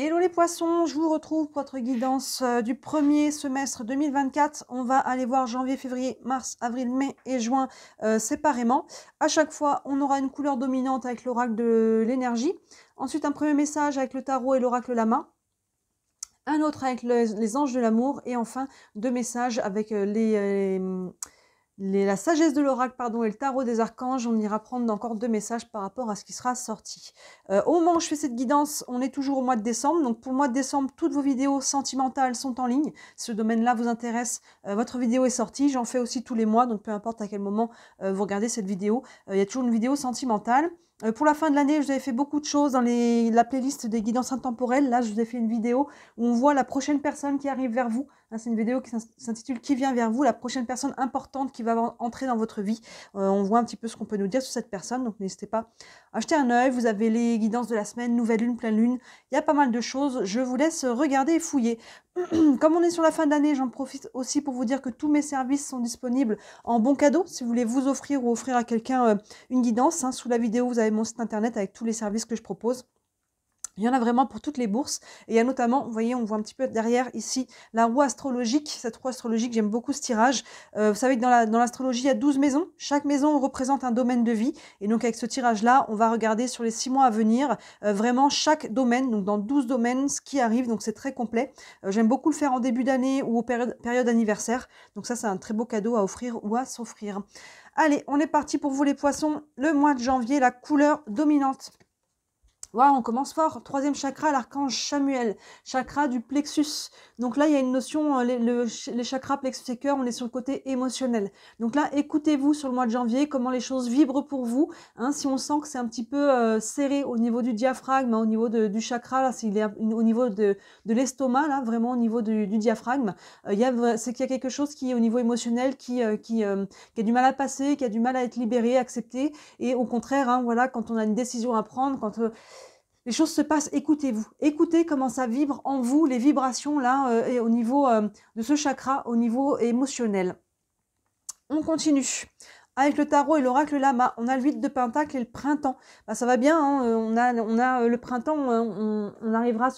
Hello les poissons, je vous retrouve pour votre guidance du premier semestre 2024. On va aller voir janvier, février, mars, avril, mai et juin séparément. À chaque fois, on aura une couleur dominante avec l'oracle de l'énergie. Ensuite, un premier message avec le tarot et l'oracle lama. Un autre avec les anges de l'amour. Et enfin, deux messages avec la sagesse de l'oracle, pardon, et le tarot des archanges. On ira prendre encore deux messages par rapport à ce qui sera sorti. Au moment où je fais cette guidance, on est toujours au mois de décembre. Donc pour le mois de décembre, toutes vos vidéos sentimentales sont en ligne. Si ce domaine-là vous intéresse, votre vidéo est sortie. J'en fais aussi tous les mois, donc peu importe à quel moment vous regardez cette vidéo, il y a toujours une vidéo sentimentale. Pour la fin de l'année, je vous avais fait beaucoup de choses dans la playlist des guidances intemporelles. Là, je vous ai fait une vidéo où on voit la prochaine personne qui arrive vers vous. C'est une vidéo qui s'intitule « Qui vient vers vous ?» La prochaine personne importante qui va entrer dans votre vie. On voit un petit peu ce qu'on peut nous dire sur cette personne, donc n'hésitez pas à jeter un œil. Vous avez les guidances de la semaine, nouvelle lune, pleine lune. Il y a pas mal de choses. Je vous laisse regarder et fouiller. Comme on est sur la fin de l'année, j'en profite aussi pour vous dire que tous mes services sont disponibles en bon cadeau. Si vous voulez vous offrir ou offrir à quelqu'un une guidance, sous la vidéo, vous avez mon site internet avec tous les services que je propose. Il y en a vraiment pour toutes les bourses. Et il y a notamment, vous voyez, on voit un petit peu derrière ici la roue astrologique. Cette roue astrologique, j'aime beaucoup ce tirage. Vous savez que dans l'astrologie, il y a 12 maisons. Chaque maison représente un domaine de vie. Et donc avec ce tirage-là, on va regarder sur les 6 mois à venir, vraiment chaque domaine, donc dans 12 domaines, ce qui arrive. Donc c'est très complet. J'aime beaucoup le faire en début d'année ou aux périodes anniversaires. Donc ça, c'est un très beau cadeau à offrir ou à s'offrir. Allez, on est parti pour vous les poissons. Le mois de janvier, la couleur dominante. Wow, on commence fort. Troisième chakra, l'archange Chamuel, chakra du plexus. Donc là, il y a une notion, les chakras plexus et cœur, on est sur le côté émotionnel. Donc là, écoutez-vous sur le mois de janvier, comment les choses vibrent pour vous. Si on sent que c'est un petit peu serré au niveau du diaphragme, au niveau du chakra, là, s'il est au niveau de l'estomac, là, vraiment au niveau du diaphragme, c'est qu'il y a quelque chose qui est au niveau émotionnel, qui a du mal à passer, qui a du mal à être libéré, accepté. Et au contraire, voilà, quand on a une décision à prendre, quand les choses se passent, écoutez-vous. Écoutez comment ça vibre en vous, les vibrations là, et au niveau de ce chakra, au niveau émotionnel. On continue. Avec le tarot et l'oracle lama, on a le 8 de pentacle et le printemps. Ça va bien, on a le printemps, on arrivera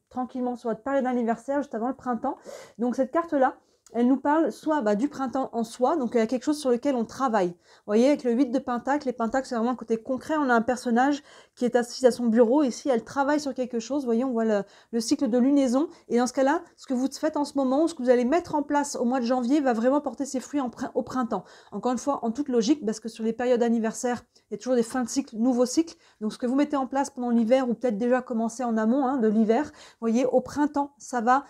tranquillement sur votre période d'anniversaire, juste avant le printemps. Donc cette carte-là, elle nous parle soit du printemps en soi, donc il y a quelque chose sur lequel on travaille. Vous voyez, avec le 8 de pentacle, les pentacles, c'est vraiment le côté concret. On a un personnage qui est assis à son bureau. Ici, elle travaille sur quelque chose. Vous voyez, on voit le cycle de lunaison. Et dans ce cas-là, ce que vous faites en ce moment, ce que vous allez mettre en place au mois de janvier, va vraiment porter ses fruits au printemps. Encore une fois, en toute logique, parce que sur les périodes anniversaires, il y a toujours des fins de cycle, nouveaux cycles. Donc, ce que vous mettez en place pendant l'hiver, ou peut-être déjà commencé en amont de l'hiver, vous voyez, au printemps, ça va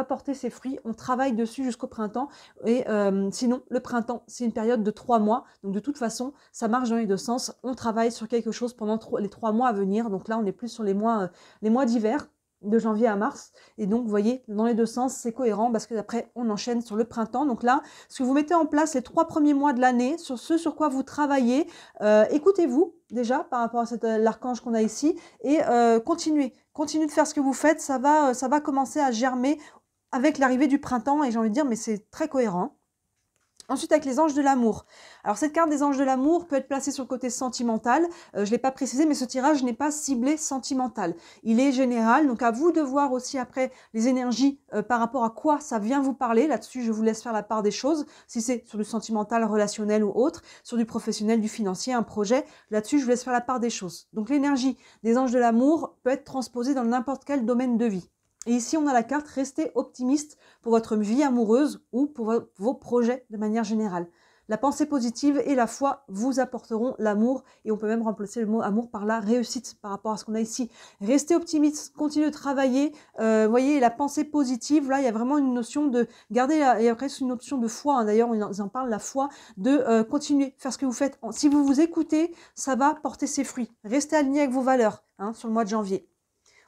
porter ses fruits. On travaille dessus jusqu'au printemps. Et sinon, le printemps, c'est une période de 3 mois. Donc, de toute façon, ça marche dans les deux sens. On travaille sur quelque chose pendant les 3 mois à venir. Donc là, on est plus sur les mois d'hiver, de janvier à mars. Et donc, vous voyez, dans les deux sens, c'est cohérent parce que après, on enchaîne sur le printemps. Donc là, ce que vous mettez en place les 3 premiers mois de l'année, sur ce sur quoi vous travaillez, écoutez-vous déjà par rapport à l'archange qu'on a ici et continuez de faire ce que vous faites. Ça va commencer à germer avec l'arrivée du printemps et j'ai envie de dire, mais c'est très cohérent. Ensuite, avec les anges de l'amour. Alors, cette carte des anges de l'amour peut être placée sur le côté sentimental. Je ne l'ai pas précisé, mais ce tirage n'est pas ciblé sentimental. Il est général, donc à vous de voir aussi après les énergies par rapport à quoi ça vient vous parler. Là-dessus, je vous laisse faire la part des choses. Si c'est sur du sentimental, relationnel ou autre, sur du professionnel, du financier, un projet, là-dessus, je vous laisse faire la part des choses. Donc, l'énergie des anges de l'amour peut être transposée dans n'importe quel domaine de vie. Et ici, on a la carte « Restez optimiste pour votre vie amoureuse ou pour vos projets de manière générale ». La pensée positive et la foi vous apporteront l'amour et on peut même remplacer le mot amour par la réussite par rapport à ce qu'on a ici. Restez optimiste, continuez de travailler. Voyez, la pensée positive, là, il y a vraiment une notion de garder, et après, c'est une notion de foi. D'ailleurs, ils en parlent, la foi, de continuer, faire ce que vous faites. Si vous vous écoutez, ça va porter ses fruits. Restez aligné avec vos valeurs sur le mois de janvier.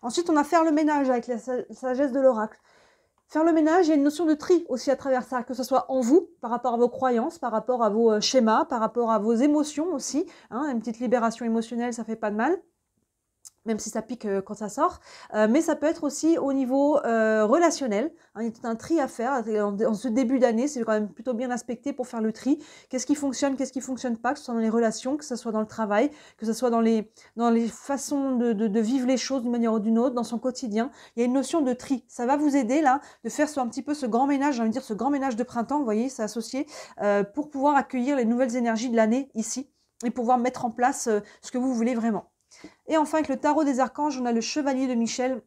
Ensuite, on a faire le ménage avec la sagesse de l'oracle. Faire le ménage, il y a une notion de tri aussi à travers ça, que ce soit en vous, par rapport à vos croyances, par rapport à vos schémas, par rapport à vos émotions aussi. Une petite libération émotionnelle, ça fait pas de mal. même si ça pique quand ça sort, mais ça peut être aussi au niveau relationnel. Hein, il y a tout un tri à faire en ce début d'année, c'est quand même plutôt bien aspecté pour faire le tri. Qu'est-ce qui fonctionne pas, que ce soit dans les relations, que ce soit dans le travail, que ce soit dans les façons de vivre les choses d'une manière ou d'une autre, dans son quotidien. Il y a une notion de tri. Ça va vous aider là de faire un petit peu ce grand ménage, j'ai envie de dire ce grand ménage de printemps, vous voyez, c'est associé, pour pouvoir accueillir les nouvelles énergies de l'année ici et pouvoir mettre en place ce que vous voulez vraiment. Et enfin, avec le tarot des archanges, on a le chevalier de Michel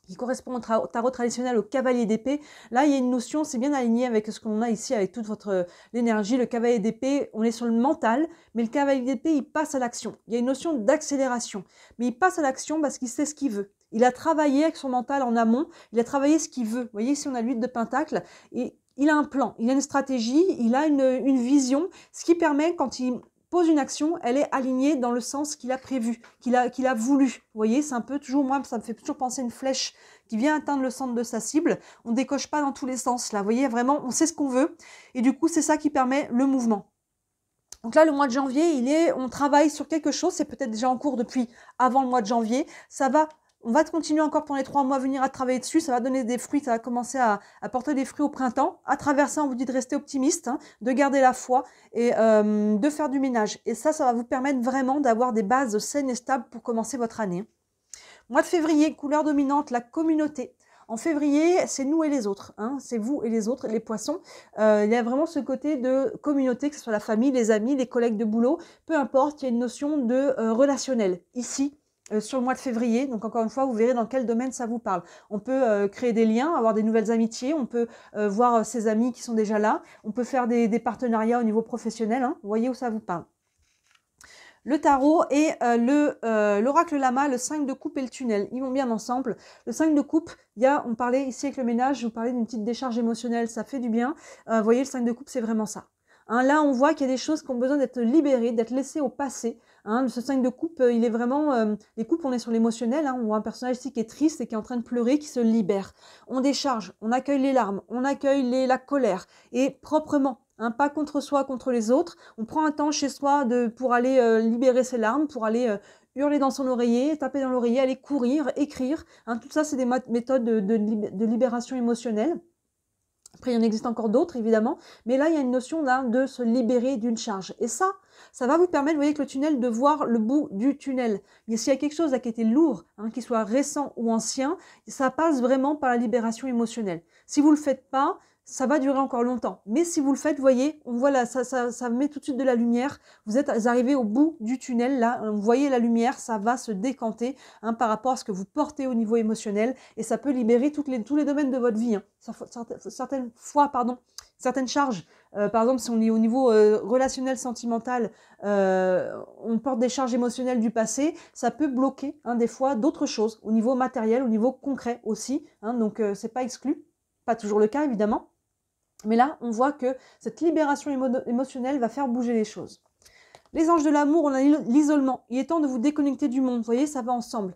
qui correspond au tarot traditionnel, au cavalier d'épée. Là, il y a une notion, c'est bien aligné avec ce qu'on a ici, avec toute votre l'énergie. Le cavalier d'épée, on est sur le mental, mais le cavalier d'épée, il passe à l'action. Il y a une notion d'accélération, mais il passe à l'action parce qu'il sait ce qu'il veut. Il a travaillé avec son mental en amont, il a travaillé ce qu'il veut. Vous voyez, ici, on a l'huile de Pentacle, et il a un plan, il a une stratégie, il a une vision, ce qui permet, quand il pose une action, elle est alignée dans le sens qu'il a prévu, qu'il a voulu. Vous voyez, c'est un peu toujours, moi, ça me fait toujours penser à une flèche qui vient atteindre le centre de sa cible. On ne décoche pas dans tous les sens, là. Vous voyez, vraiment, on sait ce qu'on veut. Et du coup, c'est ça qui permet le mouvement. Donc là, le mois de janvier, on travaille sur quelque chose, c'est peut-être déjà en cours depuis avant le mois de janvier. On va continuer encore pendant les 3 mois à venir à travailler dessus, ça va donner des fruits, ça va commencer à porter des fruits au printemps. À travers ça, on vous dit de rester optimiste, hein, de garder la foi et de faire du ménage. Et ça va vous permettre vraiment d'avoir des bases saines et stables pour commencer votre année. Mois de février, couleur dominante, la communauté. En février, c'est nous et les autres, hein, c'est vous et les autres, les poissons. Il y a vraiment ce côté de communauté, que ce soit la famille, les amis, les collègues de boulot, peu importe, il y a une notion de relationnel ici. Sur le mois de février, donc encore une fois, vous verrez dans quel domaine ça vous parle. On peut créer des liens, avoir des nouvelles amitiés, on peut voir ses amis qui sont déjà là, on peut faire des partenariats au niveau professionnel, hein, vous voyez où ça vous parle. Le tarot et l'oracle lama, le 5 de coupe et le tunnel, ils vont bien ensemble. Le 5 de coupe, on parlait ici avec le ménage, je vous parlais d'une petite décharge émotionnelle, ça fait du bien. Vous voyez, le 5 de coupe, c'est vraiment ça. Hein, là, on voit qu'il y a des choses qui ont besoin d'être libérées, d'être laissées au passé. Hein, ce 5 de coupe, il est vraiment... les coupes, on est sur l'émotionnel. Hein, on voit un personnage ici qui est triste et qui est en train de pleurer, qui se libère. On décharge, on accueille les larmes, on accueille la colère. Et proprement, hein, pas contre soi, contre les autres. On prend un temps chez soi pour aller libérer ses larmes, pour aller... hurler dans son oreiller, taper dans l'oreiller, aller courir, écrire. Hein, tout ça, c'est des méthodes de libération émotionnelle. Après, il y en existe encore d'autres, évidemment. Mais là, il y a une notion là, de se libérer d'une charge. Et ça va vous permettre, vous voyez, avec le tunnel, de voir le bout du tunnel. Mais s'il y a quelque chose là, qui était lourd, hein, qui soit récent ou ancien, ça passe vraiment par la libération émotionnelle. Si vous ne le faites pas, ça va durer encore longtemps. Mais si vous le faites, vous voyez, on voit là, ça met tout de suite de la lumière. Vous êtes arrivé au bout du tunnel, là, vous voyez la lumière, ça va se décanter, hein, par rapport à ce que vous portez au niveau émotionnel, et ça peut libérer tous les domaines de votre vie. Hein. Certaines fois, certaines charges, par exemple, si on est au niveau relationnel, sentimental, on porte des charges émotionnelles du passé, ça peut bloquer, hein, des fois, d'autres choses, au niveau matériel, au niveau concret aussi, hein, donc c'est pas exclu, pas toujours le cas, évidemment. Mais là, on voit que cette libération émotionnelle va faire bouger les choses. Les anges de l'amour, on a l'isolement. Il est temps de vous déconnecter du monde. Vous voyez, ça va ensemble.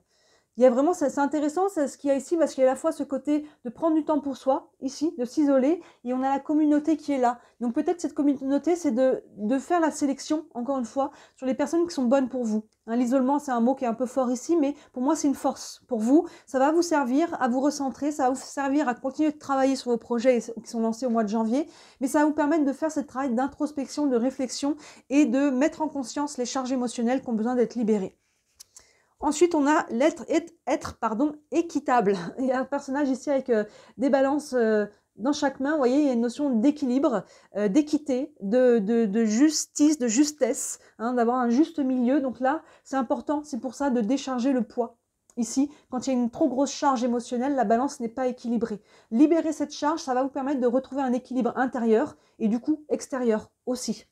Il y a vraiment, c'est intéressant ce qu'il y a ici, parce qu'il y a à la fois ce côté de prendre du temps pour soi, ici, de s'isoler, et on a la communauté qui est là. Donc peut-être cette communauté, c'est de faire la sélection, encore une fois, sur les personnes qui sont bonnes pour vous. Hein, l'isolement, c'est un mot qui est un peu fort ici, mais pour moi, c'est une force pour vous. Ça va vous servir à vous recentrer, ça va vous servir à continuer de travailler sur vos projets qui sont lancés au mois de janvier, mais ça va vous permettre de faire ce travail d'introspection, de réflexion, et de mettre en conscience les charges émotionnelles qui ont besoin d'être libérées. Ensuite, on a l'être équitable. Il y a un personnage ici avec des balances dans chaque main. Vous voyez, il y a une notion d'équilibre, d'équité, de justice, de justesse, hein, d'avoir un juste milieu. Donc là, c'est important, c'est pour ça de décharger le poids. Ici, quand il y a une trop grosse charge émotionnelle, la balance n'est pas équilibrée. Libérer cette charge, ça va vous permettre de retrouver un équilibre intérieur et du coup extérieur aussi.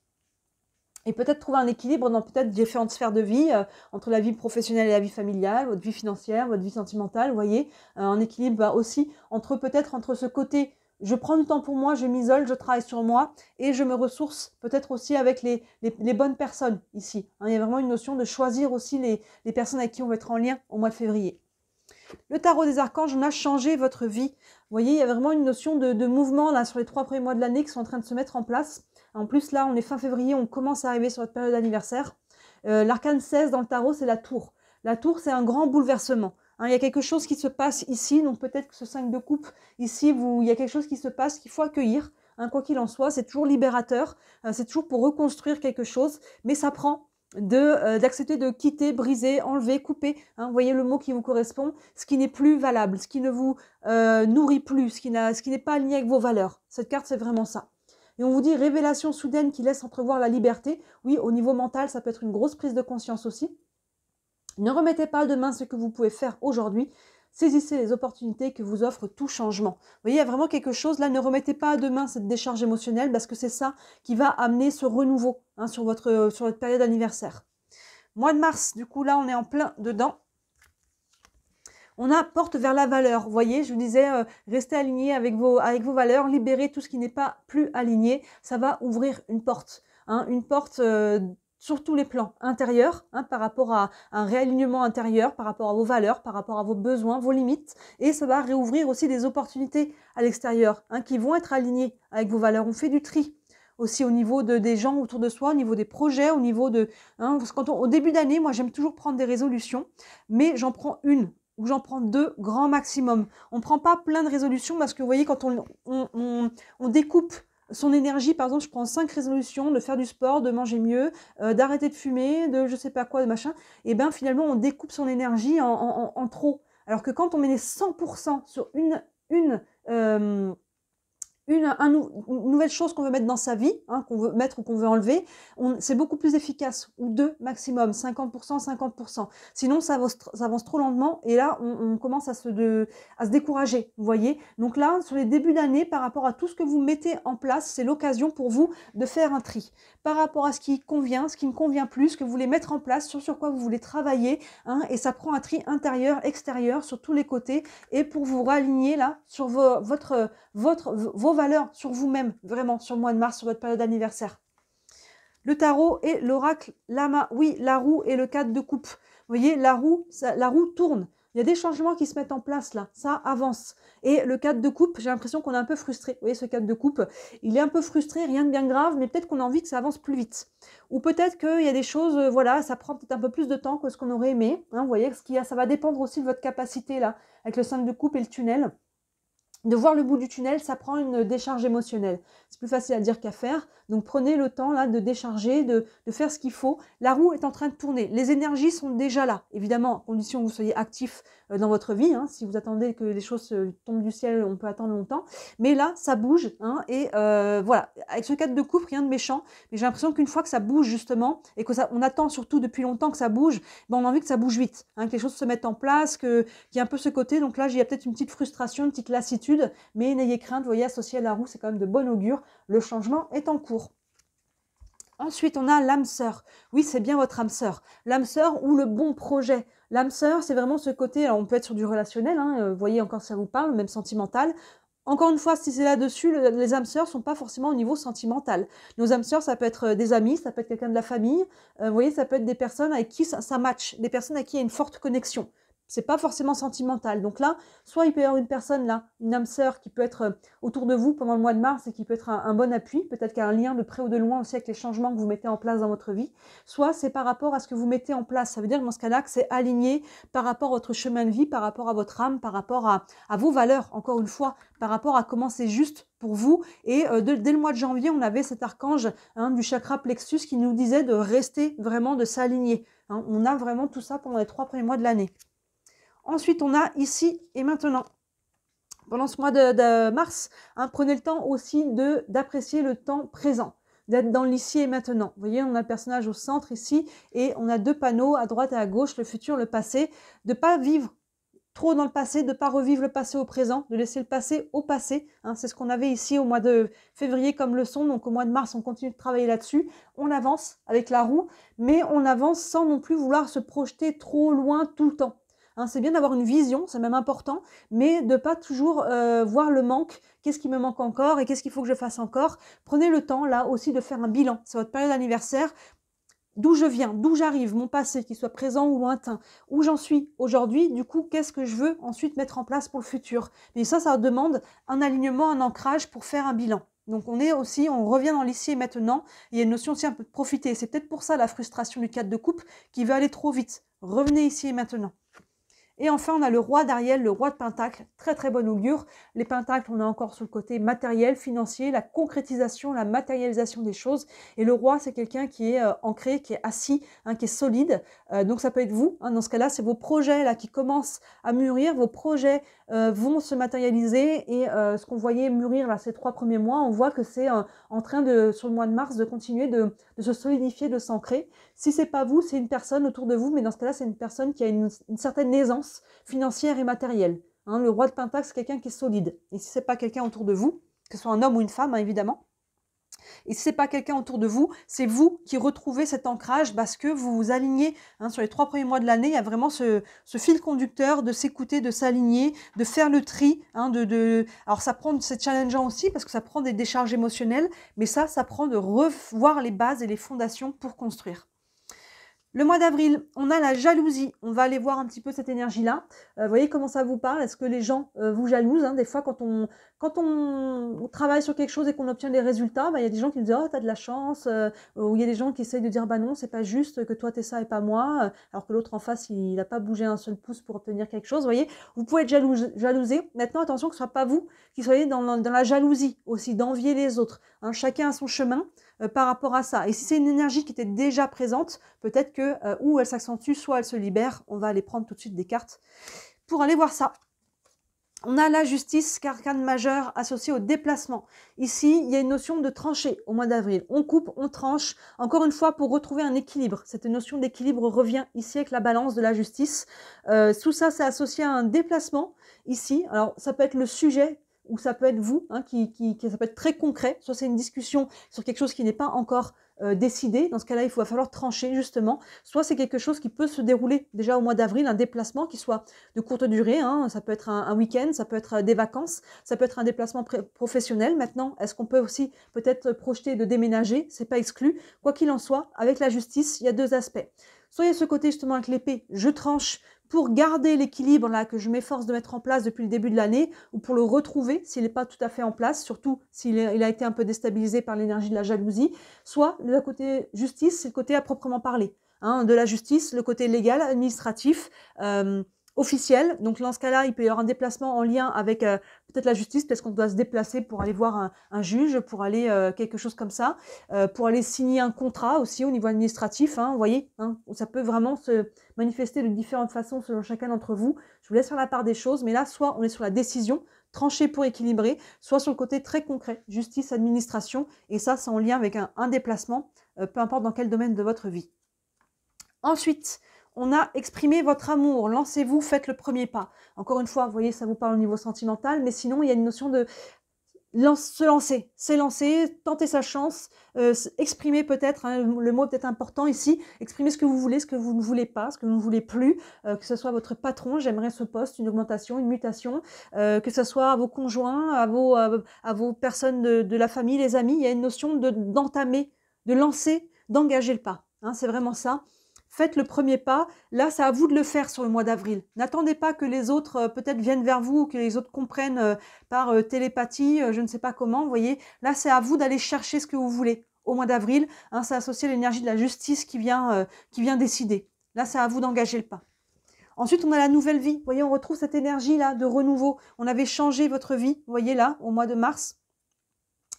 Et peut-être trouver un équilibre dans peut-être différentes sphères de vie, entre la vie professionnelle et la vie familiale, votre vie financière, votre vie sentimentale, vous voyez. Un équilibre aussi entre ce côté, je prends du temps pour moi, je m'isole, je travaille sur moi, et je me ressource peut-être aussi avec les bonnes personnes ici. Hein, il y a vraiment une notion de choisir aussi les personnes avec qui on va être en lien au mois de février. Le tarot des archanges, on a changé votre vie. Vous voyez, il y a vraiment une notion de mouvement là sur les 3 premiers mois de l'année qui sont en train de se mettre en place. En plus, là, on est fin février, on commence à arriver sur votre période d'anniversaire. L'arcane 16 dans le tarot, c'est la tour. La tour, c'est un grand bouleversement. Hein, il y a quelque chose qui se passe ici, donc peut-être que ce 5 de coupe, ici, il y a quelque chose qui se passe qu'il faut accueillir. Hein, quoi qu'il en soit, c'est toujours libérateur, c'est toujours pour reconstruire quelque chose, mais ça prend d'accepter de quitter, briser, enlever, couper. Hein, vous voyez le mot qui vous correspond, ce qui n'est plus valable, ce qui ne vous nourrit plus, ce qui n'est pas aligné avec vos valeurs. Cette carte, c'est vraiment ça. Et on vous dit révélation soudaine qui laisse entrevoir la liberté. Oui, au niveau mental, ça peut être une grosse prise de conscience aussi. Ne remettez pas à demain ce que vous pouvez faire aujourd'hui. Saisissez les opportunités que vous offre tout changement. Vous voyez, il y a vraiment quelque chose là. Ne remettez pas à demain cette décharge émotionnelle parce que c'est ça qui va amener ce renouveau hein, sur votre période anniversaire. Mois de mars, du coup, là, on est en plein dedans. On a porte vers la valeur. Vous voyez, je vous disais, restez aligné avec vos valeurs, libérez tout ce qui n'est pas plus aligné. Ça va ouvrir une porte. Hein, une porte sur tous les plans intérieurs, hein, par rapport à un réalignement intérieur, par rapport à vos valeurs, par rapport à vos besoins, vos limites. Et ça va réouvrir aussi des opportunités à l'extérieur hein, qui vont être alignées avec vos valeurs. On fait du tri aussi au niveau des gens autour de soi, au niveau des projets, au niveau de... Hein, parce que au début d'année, moi j'aime toujours prendre des résolutions, mais j'en prends une ou j'en prends 2 grand maximum. On ne prend pas plein de résolutions parce que vous voyez, quand on découpe son énergie, par exemple, je prends 5 résolutions de faire du sport, de manger mieux, d'arrêter de fumer, de je sais pas quoi, de machin, et bien finalement on découpe son énergie en trop. Alors que quand on met les 100% sur une nouvelle chose qu'on veut mettre dans sa vie, hein, qu'on veut mettre ou qu'on veut enlever, c'est beaucoup plus efficace, ou 2 maximum, 50%, 50%. Sinon, ça avance trop lentement et là, on commence à se décourager, vous voyez. Donc là, sur les débuts d'année, par rapport à tout ce que vous mettez en place, c'est l'occasion pour vous de faire un tri. Par rapport à ce qui convient, ce qui ne convient plus, ce que vous voulez mettre en place, sur quoi vous voulez travailler, hein, et ça prend un tri intérieur, extérieur, sur tous les côtés, et pour vous réaligner là, sur vos valeurs sur vous-même, vraiment, sur le mois de mars, sur votre période d'anniversaire. Le tarot et l'oracle Lama. Oui, la roue et le 4 de coupe. Vous voyez, la roue tourne. Il y a des changements qui se mettent en place là, ça avance. Et le 4 de coupe, j'ai l'impression qu'on est un peu frustré. Vous voyez, ce 4 de coupe, il est un peu frustré, rien de bien grave, mais peut-être qu'on a envie que ça avance plus vite. Ou peut-être qu'il y a des choses, voilà, ça prend peut-être un peu plus de temps que ce qu'on aurait aimé. Hein, vous voyez, ça va dépendre aussi de votre capacité là, avec le 5 de coupe et le tunnel. De voir le bout du tunnel, ça prend une décharge émotionnelle. C'est plus facile à dire qu'à faire. Donc prenez le temps là de décharger, de faire ce qu'il faut. La roue est en train de tourner. Les énergies sont déjà là. Évidemment, à condition que vous soyez actif dans votre vie. Hein. Si vous attendez que les choses tombent du ciel, on peut attendre longtemps. Mais là, ça bouge. Hein, et voilà, avec ce 4 de coupe, rien de méchant. Mais j'ai l'impression qu'une fois que ça bouge justement, et on attend surtout depuis longtemps que ça bouge, ben on a envie que ça bouge vite. Hein, que les choses se mettent en place, qu'il y a un peu ce côté. Donc là, il y a peut-être une petite frustration, une petite lassitude. Mais n'ayez crainte, vous voyez, associé à la roue, c'est quand même de bon augure. Le changement est en cours. Ensuite, on a l'âme sœur. Oui, c'est bien votre âme sœur. L'âme sœur ou le bon projet. L'âme sœur, c'est vraiment ce côté, alors on peut être sur du relationnel, hein, vous voyez encore ça vous parle, même sentimental. Encore une fois, si c'est là-dessus, les âmes sœurs ne sont pas forcément au niveau sentimental. Nos âmes sœurs, ça peut être des amis, ça peut être quelqu'un de la famille. Vous voyez, ça peut être des personnes avec qui ça match, des personnes avec qui il y a une forte connexion. C'est pas forcément sentimental. Donc là, soit il peut y avoir une personne là, une âme sœur qui peut être autour de vous pendant le mois de mars et qui peut être un bon appui, peut-être qu'il y a un lien de près ou de loin aussi avec les changements que vous mettez en place dans votre vie, soit c'est par rapport à ce que vous mettez en place. Ça veut dire dans ce cas-là que c'est aligné par rapport à votre chemin de vie, par rapport à votre âme, par rapport à vos valeurs, encore une fois, par rapport à comment c'est juste pour vous. Et dès le mois de janvier, on avait cet archange hein, du chakra plexus qui nous disait de rester vraiment, de s'aligner. Hein. On a vraiment tout ça pendant les 3 premiers mois de l'année. Ensuite, on a ici et maintenant. Pendant ce mois de mars, hein, prenez le temps aussi d'apprécier le temps présent, d'être dans l'ici et maintenant. Vous voyez, on a le personnage au centre ici et on a 2 panneaux à droite et à gauche, le futur, le passé. De ne pas vivre trop dans le passé, de ne pas revivre le passé au présent, de laisser le passé au passé. Hein, c'est ce qu'on avait ici au mois de février comme leçon. Donc au mois de mars, on continue de travailler là-dessus. On avance avec la roue, mais on avance sans non plus vouloir se projeter trop loin tout le temps. Hein, c'est bien d'avoir une vision, c'est même important, mais de ne pas toujours voir le manque, qu'est-ce qui me manque encore et qu'est-ce qu'il faut que je fasse encore. Prenez le temps là aussi de faire un bilan, c'est votre période d'anniversaire, d'où je viens, d'où j'arrive, mon passé, qu'il soit présent ou lointain, où j'en suis aujourd'hui, du coup, qu'est-ce que je veux ensuite mettre en place pour le futur. Mais ça demande un alignement, un ancrage pour faire un bilan. Donc on est aussi, on revient dans l'ici et maintenant. Il y a une notion aussi un peu de profiter. C'est peut-être pour ça la frustration du 4 de coupe qui veut aller trop vite. Revenez ici et maintenant. Et enfin, on a le roi d'Ariel, le roi de Pentacle, très très bon augure. Les Pentacles, on est encore sur le côté matériel, financier, la concrétisation, la matérialisation des choses. Et le roi, c'est quelqu'un qui est ancré, qui est assis, hein, qui est solide. Donc ça peut être vous, hein, dans ce cas-là, c'est vos projets là qui commencent à mûrir, vos projets vont se matérialiser. Et ce qu'on voyait mûrir là ces 3 premiers mois, on voit que c'est en train de, sur le mois de mars, de continuer de se solidifier, de s'ancrer. Si c'est pas vous, c'est une personne autour de vous, mais dans ce cas-là, c'est une personne qui a une certaine aisance financière et matérielle. Hein, le roi de Pentacle, c'est quelqu'un qui est solide. Et si c'est pas quelqu'un autour de vous, que ce soit un homme ou une femme, hein, évidemment, et si c'est pas quelqu'un autour de vous, c'est vous qui retrouvez cet ancrage parce que vous vous alignez, hein, sur les 3 premiers mois de l'année, il y a vraiment ce fil conducteur de s'écouter, de s'aligner, de faire le tri. Hein, Alors ça prend, c'est challengeant aussi parce que ça prend des décharges émotionnelles, mais ça prend de revoir les bases et les fondations pour construire. Le mois d'avril, on a la jalousie. On va aller voir un petit peu cette énergie-là. Vous voyez comment ça vous parle? Est-ce que les gens vous jalousent, hein? Des fois, quand on travaille sur quelque chose et qu'on obtient des résultats, il y a des gens qui nous disent « Oh, t'as de la chance », ou il y a des gens qui essayent de dire « Bah non, c'est pas juste que toi t'es ça et pas moi », alors que l'autre en face, il n'a pas bougé un seul pouce pour obtenir quelque chose. Vous voyez, vous pouvez être jalousé. Maintenant, attention que ce ne soit pas vous qui soyez dans la jalousie aussi, d'envier les autres. Hein, chacun a son chemin. Par rapport à ça. Et si c'est une énergie qui était déjà présente, peut-être que ou elle s'accentue, soit elle se libère. On va aller prendre tout de suite des cartes pour aller voir ça. On a la justice, arcane majeur associé au déplacement. Ici, il y a une notion de trancher au mois d'avril. On coupe, on tranche, encore une fois, pour retrouver un équilibre. Cette notion d'équilibre revient ici avec la balance de la justice. Tout ça, c'est associé à un déplacement ici. Alors, ça peut être le sujet, ou ça peut être vous, hein, ça peut être très concret. Soit c'est une discussion sur quelque chose qui n'est pas encore décidé. Dans ce cas-là, il va falloir trancher justement. Soit c'est quelque chose qui peut se dérouler déjà au mois d'avril, un déplacement qui soit de courte durée. Hein, ça peut être un week-end, ça peut être des vacances, ça peut être un déplacement professionnel. Maintenant, est-ce qu'on peut aussi peut-être projeter de déménager? C'est pas exclu. Quoi qu'il en soit, avec la justice, il y a 2 aspects. Soit il y a ce côté justement avec l'épée, je tranche pour garder l'équilibre là que je m'efforce de mettre en place depuis le début de l'année, ou pour le retrouver s'il n'est pas tout à fait en place, surtout s'il a été un peu déstabilisé par l'énergie de la jalousie. Soit le côté justice, c'est le côté à proprement parler, hein, de la justice, le côté légal, administratif, officiel. Donc dans ce cas-là, il peut y avoir un déplacement en lien avec peut-être la justice, parce qu'on doit se déplacer pour aller voir un juge, pour aller quelque chose comme ça, pour aller signer un contrat aussi au niveau administratif. Hein, vous voyez, hein, ça peut vraiment se manifester de différentes façons selon chacun d'entre vous. Je vous laisse faire la part des choses, mais là, soit on est sur la décision, trancher pour équilibrer, soit sur le côté très concret, justice, administration, et ça, c'est en lien avec un déplacement, peu importe dans quel domaine de votre vie. Ensuite, on a exprimé votre amour, lancez-vous, faites le premier pas. Encore une fois, vous voyez, ça vous parle au niveau sentimental, mais sinon, il y a une notion de se lancer, s'élancer, tenter sa chance, exprimer peut-être, hein, le mot peut-être important ici, exprimer ce que vous voulez, ce que vous ne voulez pas, ce que vous ne voulez plus, que ce soit votre patron, j'aimerais ce poste, une augmentation, une mutation, que ce soit à vos conjoints, à vos personnes de la famille, les amis, il y a une notion d'entamer, de lancer, d'engager le pas. Hein, c'est vraiment ça. Faites le premier pas. Là, c'est à vous de le faire sur le mois d'avril. N'attendez pas que les autres peut-être viennent vers vous ou que les autres comprennent par télépathie, je ne sais pas comment. Vous voyez, là, c'est à vous d'aller chercher ce que vous voulez au mois d'avril. Hein, c'est associé à l'énergie de la justice qui vient décider. Là, c'est à vous d'engager le pas. Ensuite, on a la nouvelle vie. Vous voyez, on retrouve cette énergie-là de renouveau. On avait changé votre vie, vous voyez là, au mois de mars.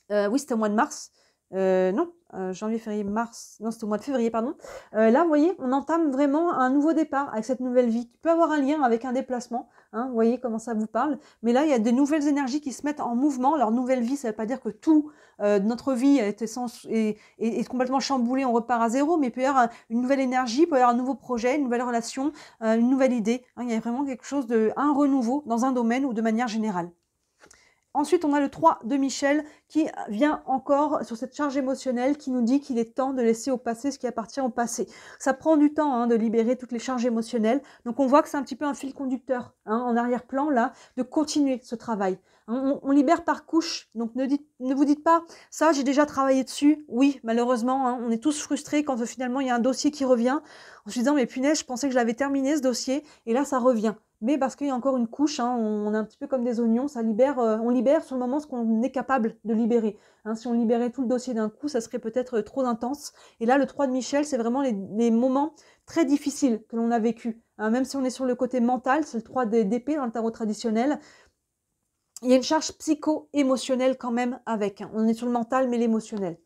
Oui, c'était au mois de mars. Non, janvier, février, mars, non c'était au mois de février, pardon. Là, vous voyez, on entame vraiment un nouveau départ avec cette nouvelle vie qui peut avoir un lien avec un déplacement, hein, vous voyez comment ça vous parle. Mais là, il y a de nouvelles énergies qui se mettent en mouvement. Alors, nouvelle vie, ça ne veut pas dire que tout notre vie est complètement chamboulée, on repart à zéro, mais il peut y avoir une nouvelle énergie, il peut y avoir un nouveau projet, une nouvelle relation, une nouvelle idée. Hein, il y a vraiment quelque chose un renouveau dans un domaine ou de manière générale. Ensuite, on a le 3 de Michel qui vient encore sur cette charge émotionnelle qui nous dit qu'il est temps de laisser au passé ce qui appartient au passé. Ça prend du temps, hein, de libérer toutes les charges émotionnelles. Donc, on voit que c'est un petit peu un fil conducteur, hein, en arrière-plan, là, de continuer ce travail. On libère par couche. Donc, ne vous dites pas, ça, j'ai déjà travaillé dessus. Oui, malheureusement, hein, on est tous frustrés quand finalement, il y a un dossier qui revient en se disant, mais punaise, je pensais que je l'avais terminé, ce dossier, et là, ça revient. mais parce qu'il y a encore une couche, hein, on est un petit peu comme des oignons, ça libère, on libère sur le moment ce qu'on est capable de libérer. Hein. Si on libérait tout le dossier d'un coup, ça serait peut-être trop intense. Et là, le 3 de Michel, c'est vraiment les moments très difficiles que l'on a vécu. Hein. Même si on est sur le côté mental, c'est le 3 d'épée dans le tarot traditionnel, il y a une charge psycho-émotionnelle quand même avec. Hein. On est sur le mental, mais l'émotionnel.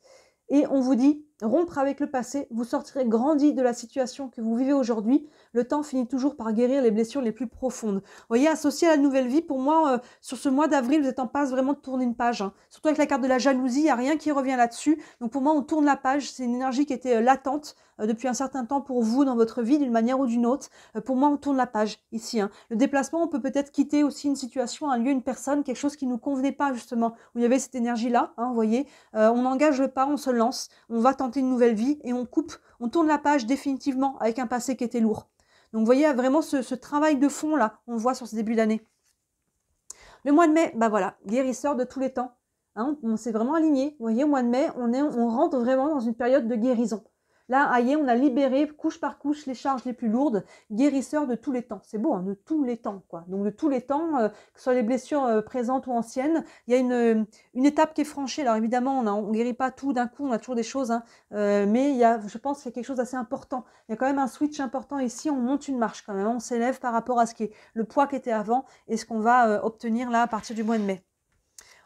Et on vous dit, rompre avec le passé, vous sortirez grandi de la situation que vous vivez aujourd'hui. Le temps finit toujours par guérir les blessures les plus profondes. Vous voyez, associé à la nouvelle vie, pour moi, sur ce mois d'avril, vous êtes en passe vraiment de tourner une page. Hein. Surtout avec la carte de la jalousie, il n'y a rien qui revient là-dessus. Donc pour moi, on tourne la page. C'est une énergie qui était latente depuis un certain temps pour vous dans votre vie, d'une manière ou d'une autre. Pour moi, on tourne la page ici. Hein. Le déplacement, on peut peut-être quitter aussi une situation, un lieu, une personne, quelque chose qui ne nous convenait pas justement, où il y avait cette énergie-là, hein, vous voyez. On engage le pas, on se lance, on va tenter une nouvelle vie et on coupe, on tourne la page définitivement avec un passé qui était lourd. Donc vous voyez vraiment ce travail de fond là, on le voit sur ce début d'année. Le mois de mai, bah voilà, guérisseur de tous les temps. Hein, on s'est vraiment aligné. Vous voyez, au mois de mai, on rentre vraiment dans une période de guérison. Là, aïe, on a libéré couche par couche les charges les plus lourdes, guérisseur de tous les temps. C'est beau, hein, de tous les temps, quoi. Donc de tous les temps, que ce soit les blessures présentes ou anciennes, il y a une étape qui est franchie. Alors évidemment, on ne guérit pas tout d'un coup, on a toujours des choses, hein, mais je pense qu'il y a quelque chose d'assez important. Il y a quand même un switch important ici, on monte une marche quand même, on s'élève par rapport à ce qui est le poids qui était avant et ce qu'on va obtenir là à partir du mois de mai.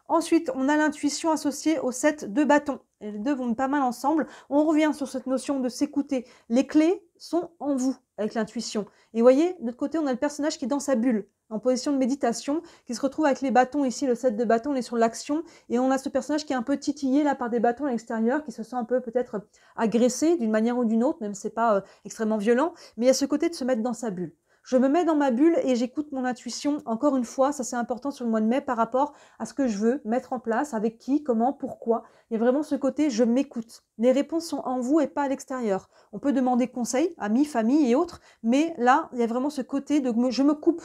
Ensuite, on a l'intuition associée au 7 de bâton. Et les deux vont pas mal ensemble. On revient sur cette notion de s'écouter. Les clés sont en vous avec l'intuition. Et vous voyez, de l'autre côté, on a le personnage qui est dans sa bulle, en position de méditation, qui se retrouve avec les bâtons ici, le 7 de bâton, on est sur l'action. Et on a ce personnage qui est un peu titillé là par des bâtons à l'extérieur, qui se sent un peu peut-être agressé d'une manière ou d'une autre, même si c'est pas extrêmement violent. Mais il y a ce côté de se mettre dans sa bulle. Je me mets dans ma bulle et j'écoute mon intuition. Encore une fois, ça c'est important sur le mois de mai par rapport à ce que je veux mettre en place, avec qui, comment, pourquoi. Il y a vraiment ce côté je m'écoute. Les réponses sont en vous et pas à l'extérieur. On peut demander conseil, amis, famille et autres, mais là, il y a vraiment ce côté de je me coupe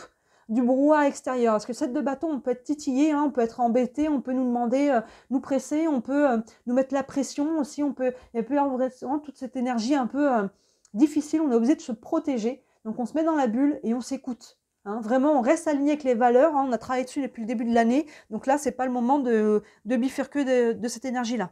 du brouhaha extérieur. Parce que 7 de bâton, on peut être titillé, hein, on peut être embêté, on peut nous demander, nous presser, on peut nous mettre la pression aussi, il peut y avoir vraiment toute cette énergie un peu difficile, on est obligé de se protéger. Donc on se met dans la bulle et on s'écoute. Hein. Vraiment, on reste aligné avec les valeurs. Hein. On a travaillé dessus depuis le début de l'année. Donc là, c'est pas le moment de bifurquer de cette énergie-là.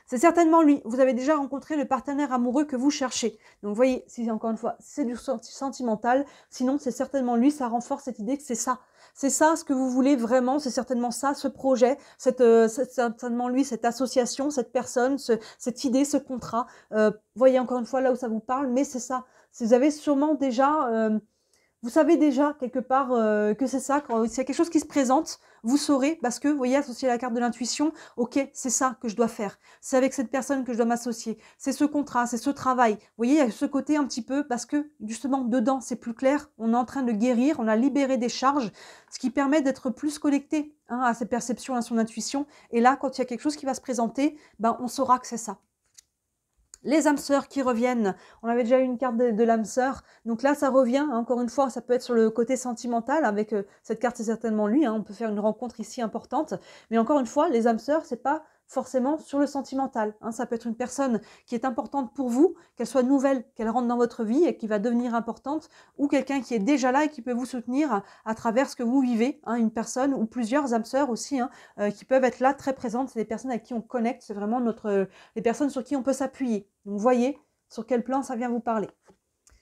C'est certainement lui. Vous avez déjà rencontré le partenaire amoureux que vous cherchez. Donc vous voyez, si encore une fois, c'est du sentimental. Sinon, c'est certainement lui. Ça renforce cette idée que c'est ça. C'est ça ce que vous voulez vraiment. C'est certainement ça, ce projet. C'est certainement lui, cette association, cette personne, cette idée, ce contrat. Voyez encore une fois là où ça vous parle, mais c'est ça. Vous avez sûrement déjà, vous savez déjà quelque part que c'est ça. Quand s'il y a quelque chose qui se présente, vous saurez parce que, vous voyez, associé à la carte de l'intuition, ok, c'est ça que je dois faire. C'est avec cette personne que je dois m'associer. C'est ce contrat, c'est ce travail. Vous voyez, il y a ce côté un petit peu parce que justement dedans, c'est plus clair. On est en train de guérir, on a libéré des charges, ce qui permet d'être plus connecté hein, à ses perceptions, à son intuition. Et là, quand il y a quelque chose qui va se présenter, ben, on saura que c'est ça. Les âmes sœurs qui reviennent, on avait déjà eu une carte de l'âme sœur, donc là ça revient, hein, encore une fois, ça peut être sur le côté sentimental, avec cette carte c'est certainement lui, hein, on peut faire une rencontre ici importante, mais encore une fois, les âmes sœurs, c'est pas forcément sur le sentimental, hein, ça peut être une personne qui est importante pour vous, qu'elle soit nouvelle, qu'elle rentre dans votre vie et qui va devenir importante, ou quelqu'un qui est déjà là et qui peut vous soutenir à travers ce que vous vivez, hein, une personne ou plusieurs âmes sœurs aussi, hein, qui peuvent être là très présentes, c'est des personnes avec qui on connecte, c'est vraiment les personnes sur qui on peut s'appuyer. Donc vous voyez sur quel plan ça vient vous parler.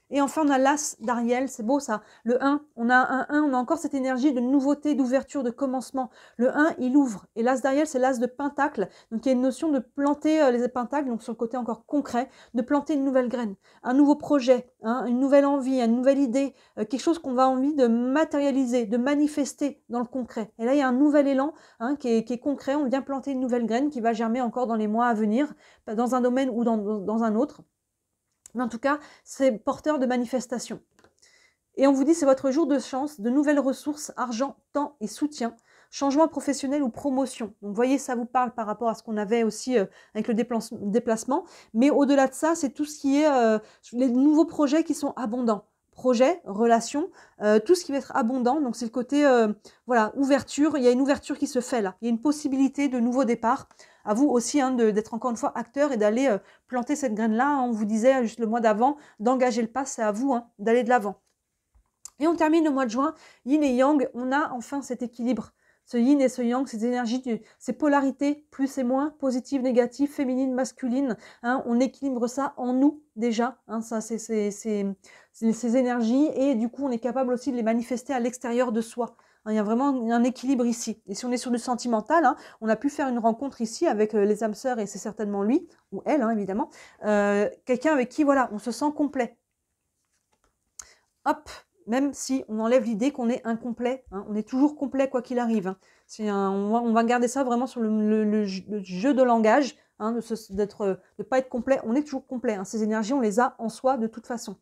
Et enfin, on a l'As d'Ariel, c'est beau ça. Le 1, on a un 1, on a encore cette énergie de nouveauté, d'ouverture, de commencement. Le 1, il ouvre. Et l'As d'Ariel, c'est l'As de Pentacle. Donc il y a une notion de planter les pentacles, donc sur le côté encore concret, de planter une nouvelle graine, un nouveau projet, hein, une nouvelle envie, une nouvelle idée, quelque chose qu'on va envie de matérialiser, de manifester dans le concret. Et là, il y a un nouvel élan hein, qui est concret. On vient planter une nouvelle graine qui va germer encore dans les mois à venir, dans un domaine ou dans un autre. Mais en tout cas, c'est porteur de manifestation. Et on vous dit, c'est votre jour de chance, de nouvelles ressources, argent, temps et soutien, changement professionnel ou promotion. Donc, vous voyez, ça vous parle par rapport à ce qu'on avait aussi avec le déplacement. Mais au-delà de ça, c'est tout ce qui est les nouveaux projets qui sont abondants. Projets, relations, tout ce qui va être abondant. Donc, c'est le côté, voilà, ouverture. Il y a une ouverture qui se fait là. Il y a une possibilité de nouveau départ. À vous aussi hein, d'être encore une fois acteur et d'aller planter cette graine-là. Hein. On vous disait juste le mois d'avant, d'engager le pas, c'est à vous hein, d'aller de l'avant. Et on termine le mois de juin, yin et yang, on a enfin cet équilibre. Ce yin et ce yang, ces énergies, ces polarités, plus et moins, positives, négatives, féminines, masculines, hein, on équilibre ça en nous déjà, hein, ça c'est ces énergies, et du coup on est capable aussi de les manifester à l'extérieur de soi. Hein, il y a vraiment un équilibre ici. Et si on est sur du sentimental, hein, on a pu faire une rencontre ici avec les âmes sœurs, et c'est certainement lui, ou elle hein, évidemment, quelqu'un avec qui voilà, on se sent complet. Hop, même si on enlève l'idée qu'on est incomplet, hein, on est toujours complet quoi qu'il arrive. Hein. On va garder ça vraiment sur le jeu de langage, hein, de ne pas être complet, on est toujours complet. Hein. Ces énergies, on les a en soi de toute façon.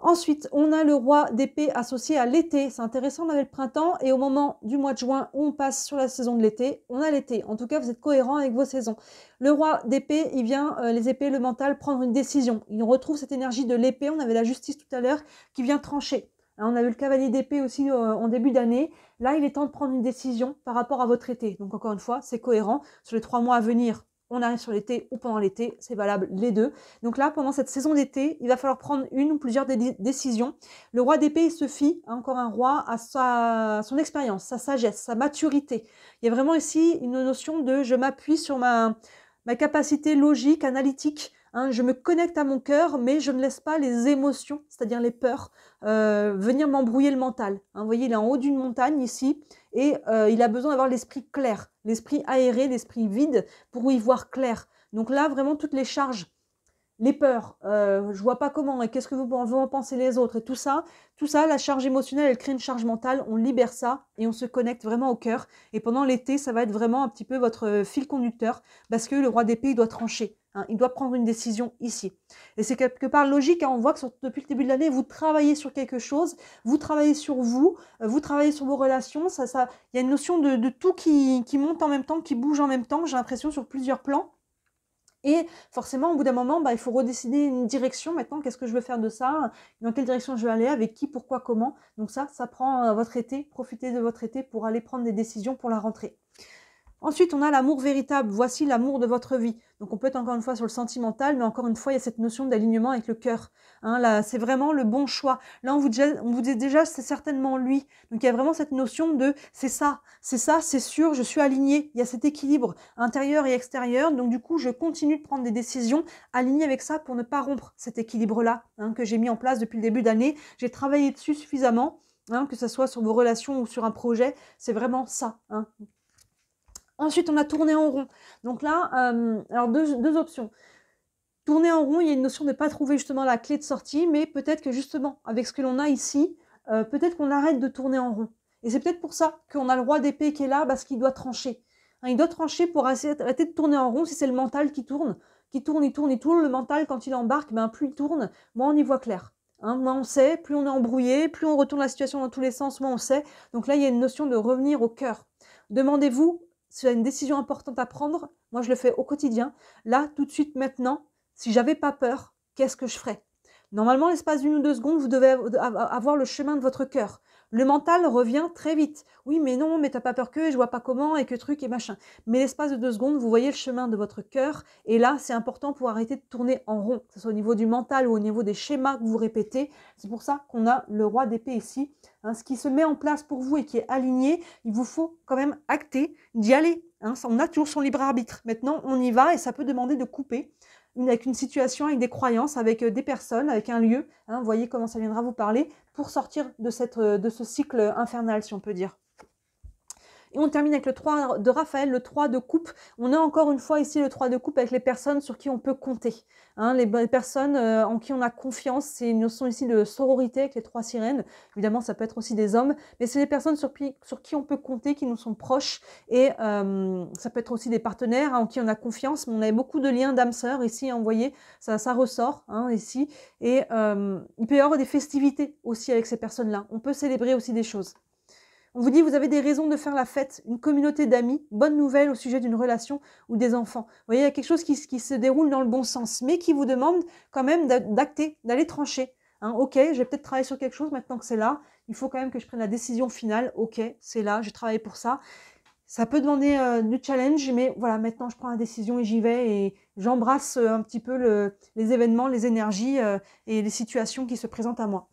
Ensuite, on a le roi d'épée associé à l'été. C'est intéressant, on avait le printemps et au moment du mois de juin où on passe sur la saison de l'été, on a l'été. En tout cas, vous êtes cohérent avec vos saisons. Le roi d'épée, il vient, les épées, le mental, prendre une décision. Il retrouve cette énergie de l'épée. On avait la justice tout à l'heure qui vient trancher. On a eu le cavalier d'épée aussi en début d'année. Là, il est temps de prendre une décision par rapport à votre été. Donc encore une fois, c'est cohérent. Sur les 3 mois à venir, on arrive sur l'été ou pendant l'été, c'est valable les deux. Donc là, pendant cette saison d'été, il va falloir prendre une ou plusieurs décisions. Le roi d'épée, il se fie, encore un roi, à son expérience, sa sagesse, sa maturité. Il y a vraiment ici une notion de je m'appuie sur ma capacité logique, analytique. Hein, je me connecte à mon cœur, mais je ne laisse pas les émotions, c'est-à-dire les peurs, venir m'embrouiller le mental. Hein, vous voyez, il est en haut d'une montagne ici, et il a besoin d'avoir l'esprit clair, l'esprit aéré, l'esprit vide, pour y voir clair. Donc là, vraiment, toutes les charges, les peurs, je vois pas comment, et qu'est-ce que vont en penser les autres, et tout ça, la charge émotionnelle, elle crée une charge mentale, on libère ça, et on se connecte vraiment au cœur. Et pendant l'été, ça va être vraiment un petit peu votre fil conducteur, parce que le roi d'épée, il doit trancher. Hein, il doit prendre une décision ici. Et c'est quelque part logique, hein, on voit que depuis le début de l'année, vous travaillez sur quelque chose, vous travaillez sur vous, vous travaillez sur vos relations, il y a une notion de tout qui monte en même temps, qui bouge en même temps, j'ai l'impression, sur plusieurs plans. Et forcément, au bout d'un moment, il faut redécider une direction. Maintenant, qu'est-ce que je veux faire de ça? Dans quelle direction je veux aller? Avec qui? Pourquoi? Comment? Donc ça prend votre été. Profitez de votre été pour aller prendre des décisions pour la rentrée. Ensuite, on a l'amour véritable. Voici l'amour de votre vie. Donc, on peut être encore une fois sur le sentimental, mais encore une fois, il y a cette notion d'alignement avec le cœur. Hein, là, c'est vraiment le bon choix. Là, on vous dit déjà, c'est certainement lui. Donc, il y a vraiment cette notion de c'est ça, c'est sûr, je suis alignée. Il y a cet équilibre intérieur et extérieur. Donc, du coup, je continue de prendre des décisions alignées avec ça pour ne pas rompre cet équilibre-là hein, que j'ai mis en place depuis le début d'année. J'ai travaillé dessus suffisamment, hein, que ce soit sur vos relations ou sur un projet. C'est vraiment ça. Hein. Ensuite, on a tourné en rond. Donc là, alors deux options. Tourner en rond, il y a une notion de ne pas trouver justement la clé de sortie, mais peut-être que justement, avec ce que l'on a ici, peut-être qu'on arrête de tourner en rond. Et c'est peut-être pour ça qu'on a le roi d'épée qui est là, parce qu'il doit trancher. Hein, il doit trancher pour arrêter de tourner en rond si c'est le mental qui tourne. Il tourne. Le mental, quand il embarque, plus il tourne, moins on y voit clair. Hein, moins on sait, plus on est embrouillé, plus on retourne la situation dans tous les sens, moins on sait. Donc là, il y a une notion de revenir au cœur. Demandez-vous, si vous avez une décision importante à prendre, moi je le fais au quotidien, là, tout de suite, maintenant, si j'avais pas peur, qu'est-ce que je ferais? Normalement, l'espace d'1 ou 2 secondes, vous devez avoir le chemin de votre cœur. Le mental revient très vite. Oui, mais non, mais t'as pas peur que, et je vois pas comment, et que truc, et machin. Mais l'espace de 2 secondes, vous voyez le chemin de votre cœur, et là, c'est important pour arrêter de tourner en rond, que ce soit au niveau du mental ou au niveau des schémas que vous répétez. C'est pour ça qu'on a le roi d'épée ici. Hein, ce qui se met en place pour vous et qui est aligné, il vous faut quand même acter d'y aller. Hein, on a toujours son libre arbitre. Maintenant, on y va, et ça peut demander de couper avec une situation, avec des croyances, avec des personnes, avec un lieu. Hein, vous voyez comment ça viendra vous parler pour sortir de ce cycle infernal, si on peut dire. Et on termine avec le 3 de Raphaël, le 3 de coupe. On a encore une fois ici le 3 de coupe avec les personnes sur qui on peut compter. Hein, les personnes en qui on a confiance. C'est une notion ici de sororité avec les 3 sirènes. Évidemment, ça peut être aussi des hommes. Mais c'est les personnes sur qui on peut compter, qui nous sont proches. Et ça peut être aussi des partenaires en qui on a confiance. Mais on a beaucoup de liens d'âme sœur ici, hein, vous voyez. Ça ressort hein, ici. Et il peut y avoir des festivités aussi avec ces personnes-là. On peut célébrer aussi des choses. On vous dit, vous avez des raisons de faire la fête, une communauté d'amis, bonne nouvelle au sujet d'une relation ou des enfants. Vous voyez, il y a quelque chose qui se déroule dans le bon sens, mais qui vous demande quand même d'acter, d'aller trancher. Hein, ok, je vais peut-être travailler sur quelque chose maintenant que c'est là. Il faut quand même que je prenne la décision finale. Ok, c'est là, j'ai travaillé pour ça. Ça peut demander du challenge, mais voilà, maintenant je prends la décision et j'y vais et j'embrasse un petit peu les événements, les énergies et les situations qui se présentent à moi.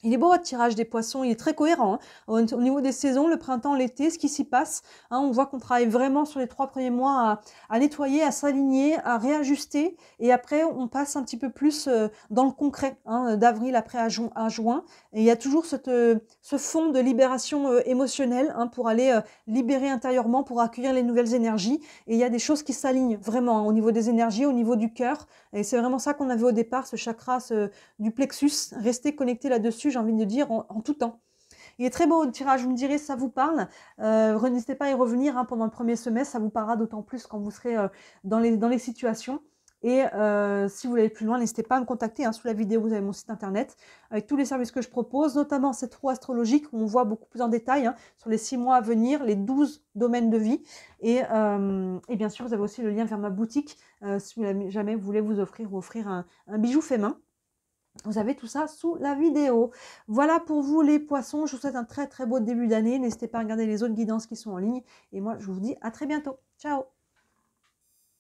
Il est beau votre tirage des poissons, il est très cohérent, hein. Au niveau des saisons, le printemps, l'été, ce qui s'y passe, hein, on voit qu'on travaille vraiment sur les 3 premiers mois à nettoyer, à s'aligner, à réajuster, et après on passe un petit peu plus dans le concret, hein, d'avril après à juin, et il y a toujours ce fond de libération émotionnelle, hein, pour aller libérer intérieurement, pour accueillir les nouvelles énergies, et il y a des choses qui s'alignent vraiment, hein, au niveau des énergies, au niveau du cœur, et c'est vraiment ça qu'on avait au départ, ce chakra du plexus, restez connecté là-dessus, j'ai envie de dire, en tout temps. Il est très beau le tirage, vous me direz si ça vous parle. N'hésitez pas à y revenir, hein, pendant le premier semestre, ça vous parlera d'autant plus quand vous serez dans les situations. Et si vous voulez aller plus loin, n'hésitez pas à me contacter, hein. Sous la vidéo, vous avez mon site internet avec tous les services que je propose, notamment cette roue astrologique où on voit beaucoup plus en détail, hein, sur les 6 mois à venir, les 12 domaines de vie. Et bien sûr, vous avez aussi le lien vers ma boutique si jamais vous voulez vous offrir un bijou fait main. Vous avez tout ça sous la vidéo. Voilà pour vous les poissons. Je vous souhaite un très très beau début d'année. N'hésitez pas à regarder les autres guidances qui sont en ligne. Et moi, je vous dis à très bientôt. Ciao!